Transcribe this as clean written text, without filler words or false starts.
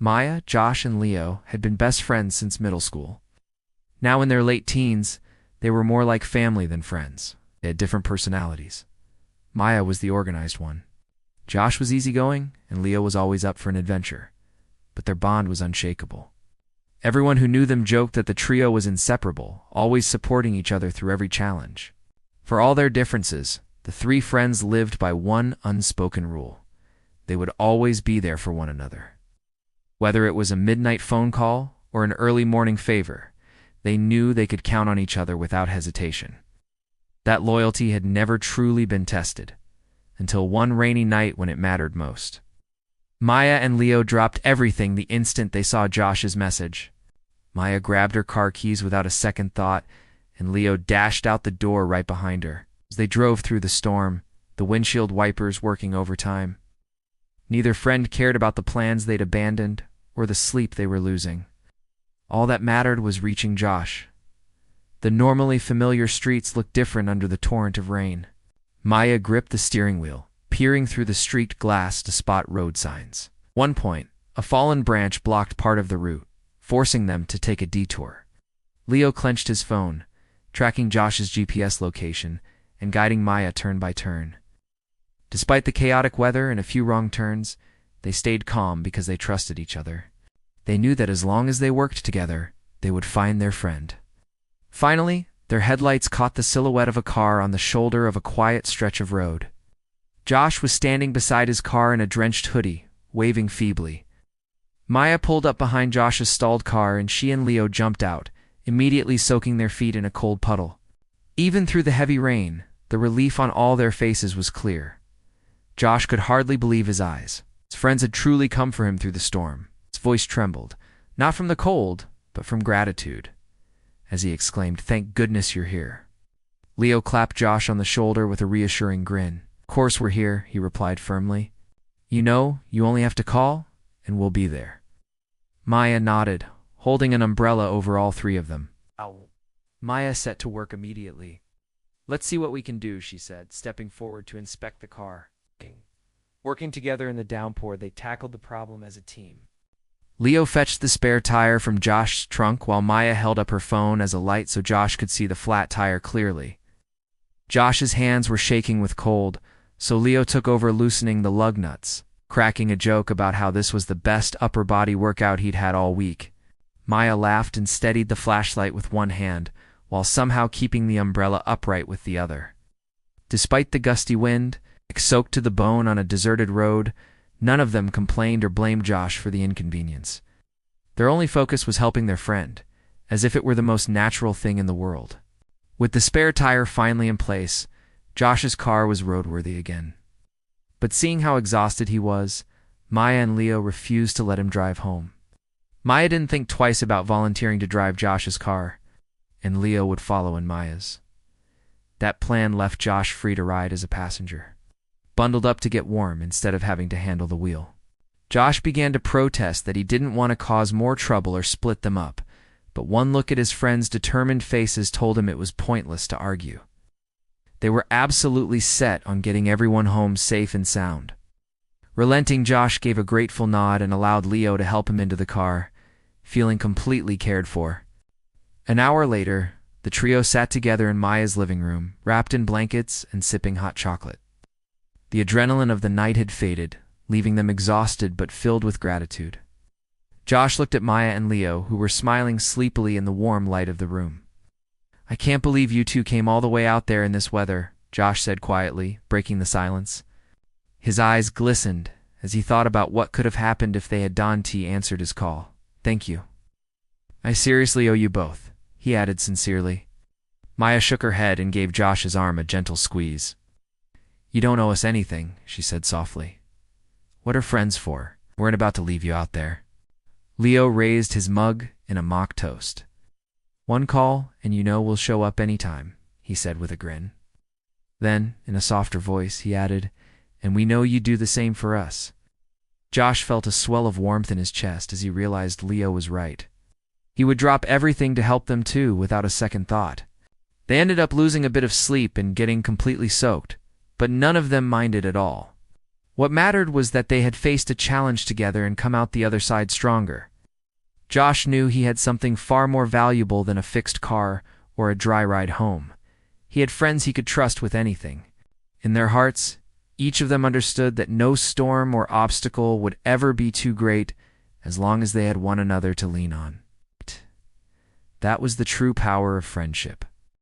Maya, Josh, and Leo had been best friends since middle school. Now in their late teens, they were more like family than friends. They had different personalities. Maya was the organized one. Josh was easygoing, and Leo was always up for an adventure. But their bond was unshakable. Everyone who knew them joked that the trio was inseparable, always supporting each other through every challenge. For all their differences, the three friends lived by one unspoken rule. They would always be there for one another. Whether it was a midnight phone call or an early morning favor, they knew they could count on each other without hesitation. That loyalty had never truly been tested, until one rainy night when it mattered most. Maya and Leo dropped everything the instant they saw Josh's message. Maya grabbed her car keys without a second thought, and Leo dashed out the door right behind her. As they drove through the storm, the windshield wipers working overtime. Neither friend cared about the plans they'd abandoned or the sleep they were losing. All that mattered was reaching Josh. The normally familiar streets looked different under the torrent of rain. Maya gripped the steering wheel, peering through the streaked glass to spot road signs. At one point, a fallen branch blocked part of the route, forcing them to take a detour. Leo clenched his phone, tracking Josh's GPS location and guiding Maya turn by turn. Despite the chaotic weather and a few wrong turns, they stayed calm because they trusted each other. They knew that as long as they worked together, they would find their friend. Finally, their headlights caught the silhouette of a car on the shoulder of a quiet stretch of road. Josh was standing beside his car in a drenched hoodie, waving feebly. Maya pulled up behind Josh's stalled car and she and Leo jumped out, immediately soaking their feet in a cold puddle. Even through the heavy rain, the relief on all their faces was clear. Josh could hardly believe his eyes. His friends had truly come for him through the storm. His voice trembled, not from the cold, but from gratitude, as he exclaimed, "Thank goodness you're here." Leo clapped Josh on the shoulder with a reassuring grin. "Of course we're here," he replied firmly. "You know, you only have to call, and we'll be there." Maya nodded, holding an umbrella over all three of them. Maya set to work immediately. "Let's see what we can do," she said, stepping forward to inspect the car. Working together in the downpour, they tackled the problem as a team. Leo fetched the spare tire from Josh's trunk while Maya held up her phone as a light so Josh could see the flat tire clearly. Josh's hands were shaking with cold, so Leo took over loosening the lug nuts, cracking a joke about how this was the best upper body workout he'd had all week. Maya laughed and steadied the flashlight with one hand, while somehow keeping the umbrella upright with the other. Despite the gusty wind, soaked to the bone on a deserted road, none of them complained or blamed Josh for the inconvenience. Their only focus was helping their friend, as if it were the most natural thing in the world. With the spare tire finally in place, Josh's car was roadworthy again. But seeing how exhausted he was, Maya and Leo refused to let him drive home. Maya didn't think twice about volunteering to drive Josh's car, and Leo would follow in Maya's. That plan left Josh free to ride as a passenger, bundled up to get warm instead of having to handle the wheel. Josh began to protest that he didn't want to cause more trouble or split them up, but one look at his friends' determined faces told him it was pointless to argue. They were absolutely set on getting everyone home safe and sound. Relenting, Josh gave a grateful nod and allowed Leo to help him into the car, feeling completely cared for. An hour later, the trio sat together in Maya's living room, wrapped in blankets and sipping hot chocolate. The adrenaline of the night had faded, leaving them exhausted but filled with gratitude. Josh looked at Maya and Leo, who were smiling sleepily in the warm light of the room. "I can't believe you two came all the way out there in this weather," Josh said quietly, breaking the silence. His eyes glistened as he thought about what could have happened if they had Dante answered his call. "Thank you. I seriously owe you both," he added sincerely. Maya shook her head and gave Josh's arm a gentle squeeze. "You don't owe us anything," she said softly. "What are friends for? We weren't about to leave you out there." Leo raised his mug in a mock toast. "One call, and you know we'll show up any time," he said with a grin. Then, in a softer voice, he added, "And we know you do the same for us." Josh felt a swell of warmth in his chest as he realized Leo was right. He would drop everything to help them too, without a second thought. They ended up losing a bit of sleep and getting completely soaked, but none of them minded at all. What mattered was that they had faced a challenge together and come out the other side stronger. Josh knew he had something far more valuable than a fixed car or a dry ride home. He had friends he could trust with anything. In their hearts, each of them understood that no storm or obstacle would ever be too great as long as they had one another to lean on. That was the true power of friendship.